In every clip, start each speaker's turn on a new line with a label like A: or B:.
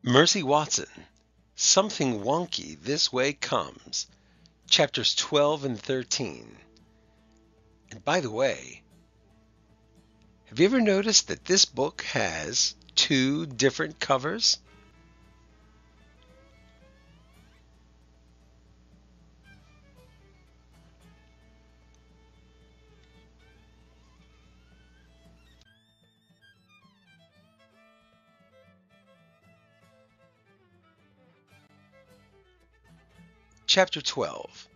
A: Mercy Watson, Something Wonky This Way Comes, chapters 12 and 13. And by the way, have you ever noticed that this book has two different covers? Chapter 12.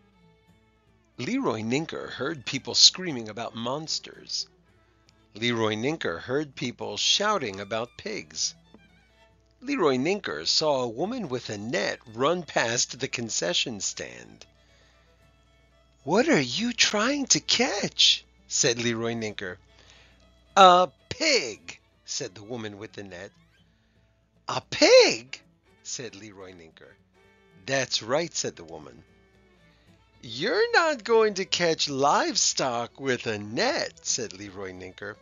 A: Leroy Ninker heard people screaming about monsters. Leroy Ninker heard people shouting about pigs. Leroy Ninker saw a woman with a net run past the concession stand. "What are you trying to catch?" said Leroy Ninker. "A pig," said the woman with the net. "A pig?" said Leroy Ninker. "That's right," said the woman. "You're not going to catch livestock with a net," said Leroy Ninker.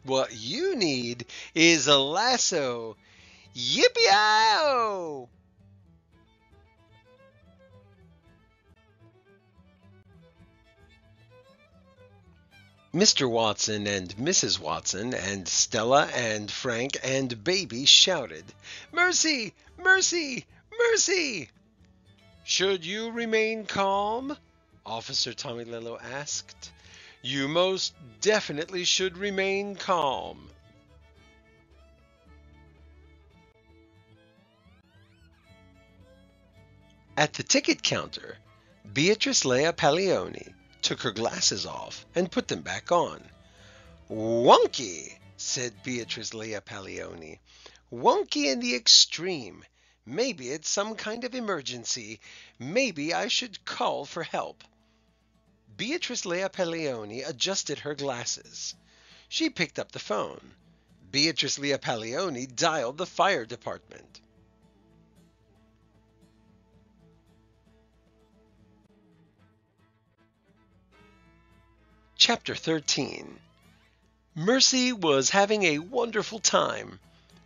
A: "What you need is a lasso. Yippee-i-oh!" Mr. Watson and Mrs. Watson and Stella and Frank and Baby shouted, "Mercy! Mercy! Mercy!" "Should you remain calm?" Officer Tommylillo asked. "You most definitely should remain calm." At the ticket counter, Beatrice Leia Paglioni took her glasses off and put them back on. "Wonky," said Beatrice Leia Paglioni. "Wonky in the extreme. Maybe it's some kind of emergency. Maybe I should call for help." Beatrice Leia Paglioni adjusted her glasses. She picked up the phone. Beatrice Leia Paglioni dialed the fire department. Chapter 13. Mercy was having a wonderful time.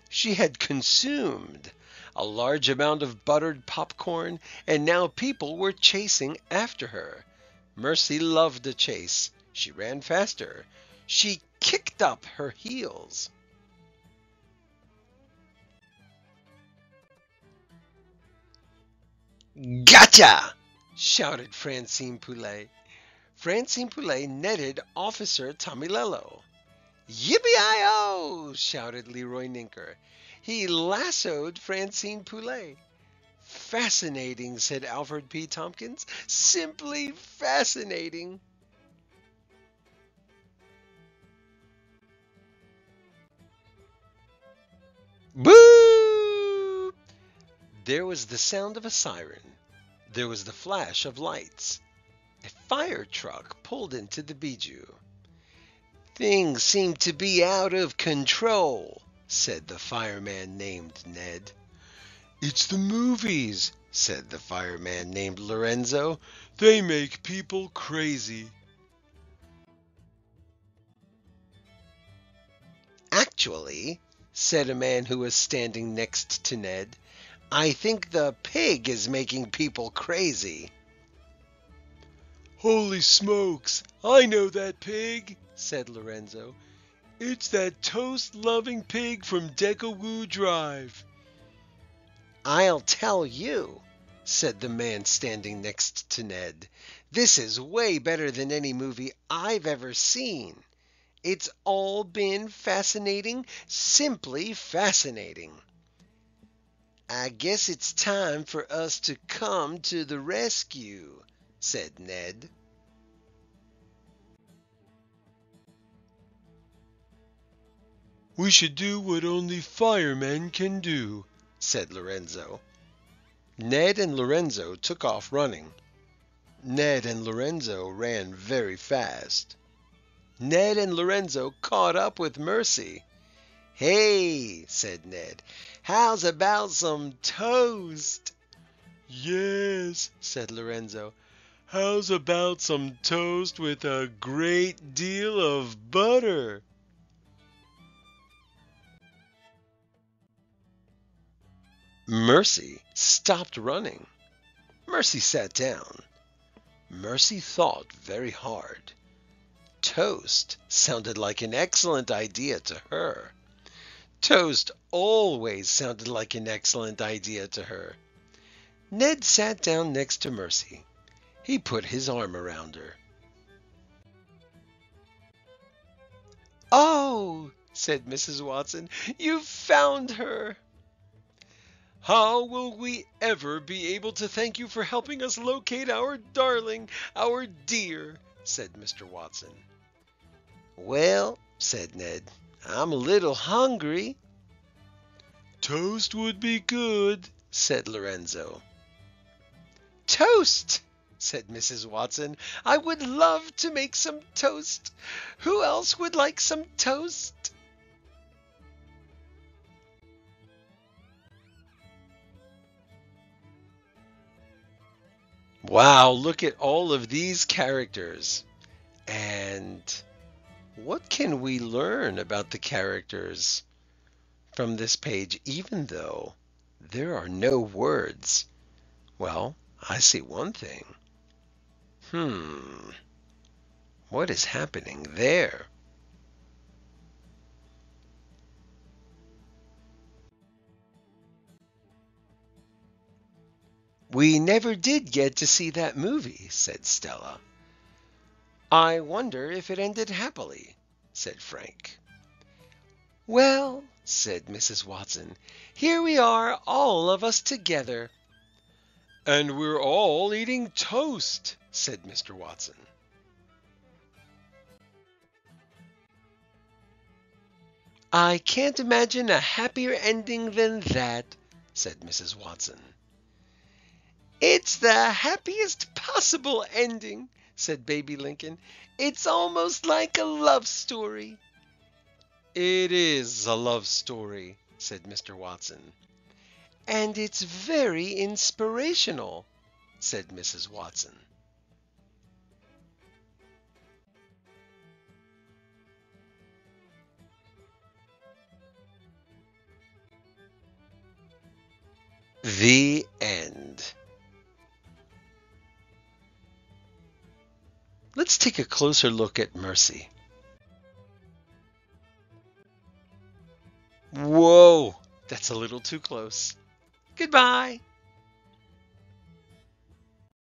A: She had consumed a large amount of buttered popcorn, and now people were chasing after her. Mercy loved the chase. She ran faster. She kicked up her heels. "Gotcha!" shouted Francine Poulet. Francine Poulet netted Officer Tommylillo. "Yippee-i-oh!" shouted Leroy Ninker. He lassoed Francine Poulet. "Fascinating," said Alfred P. Tompkins. "Simply fascinating." Boo! There was the sound of a siren. There was the flash of lights. A fire truck pulled into the Bijou. "Things seem to be out of control," said the fireman named Ned. "It's the movies," said the fireman named Lorenzo. "They make people crazy." "Actually," said a man who was standing next to Ned, "I think the pig is making people crazy." "Holy smokes, I know that pig," said Lorenzo. "It's that toast-loving pig from Decawoo Drive." "I'll tell you," said the man standing next to Ned. "This is way better than any movie I've ever seen. It's all been fascinating, simply fascinating." "I guess it's time for us to come to the rescue," said Ned. "We should do what only firemen can do," said Lorenzo. Ned and Lorenzo took off running. Ned and Lorenzo ran very fast. Ned and Lorenzo caught up with Mercy. "Hey," said Ned, "how's about some toast?" "Yes," said Lorenzo. "How's about some toast with a great deal of butter?" Mercy stopped running. Mercy sat down. Mercy thought very hard. Toast sounded like an excellent idea to her. Toast always sounded like an excellent idea to her. Ned sat down next to Mercy. He put his arm around her. "Oh," said Mrs. Watson, "you've found her." "How will we ever be able to thank you for helping us locate our darling, our dear?" said Mr. Watson. "Well," said Ned, "I'm a little hungry." "Toast would be good," said Lorenzo. "Toast!" said Mrs. Watson. "I would love to make some toast. Who else would like some toast?" Wow, look at all of these characters. And what can we learn about the characters from this page, even though there are no words? Well, I see one thing. Hmm, what is happening there? "We never did get to see that movie," said Stella. "I wonder if it ended happily," said Frank. "Well," said Mrs. Watson, "here we are, all of us together." "And we're all eating toast," said Mr. Watson. "I can't imagine a happier ending than that," said Mrs. Watson. "It's the happiest possible ending," said Baby Lincoln. "It's almost like a love story." "It is a love story," said Mr. Watson. "And it's very inspirational," said Mrs. Watson. The end. Let's take a closer look at Mercy. Whoa, that's a little too close. Goodbye.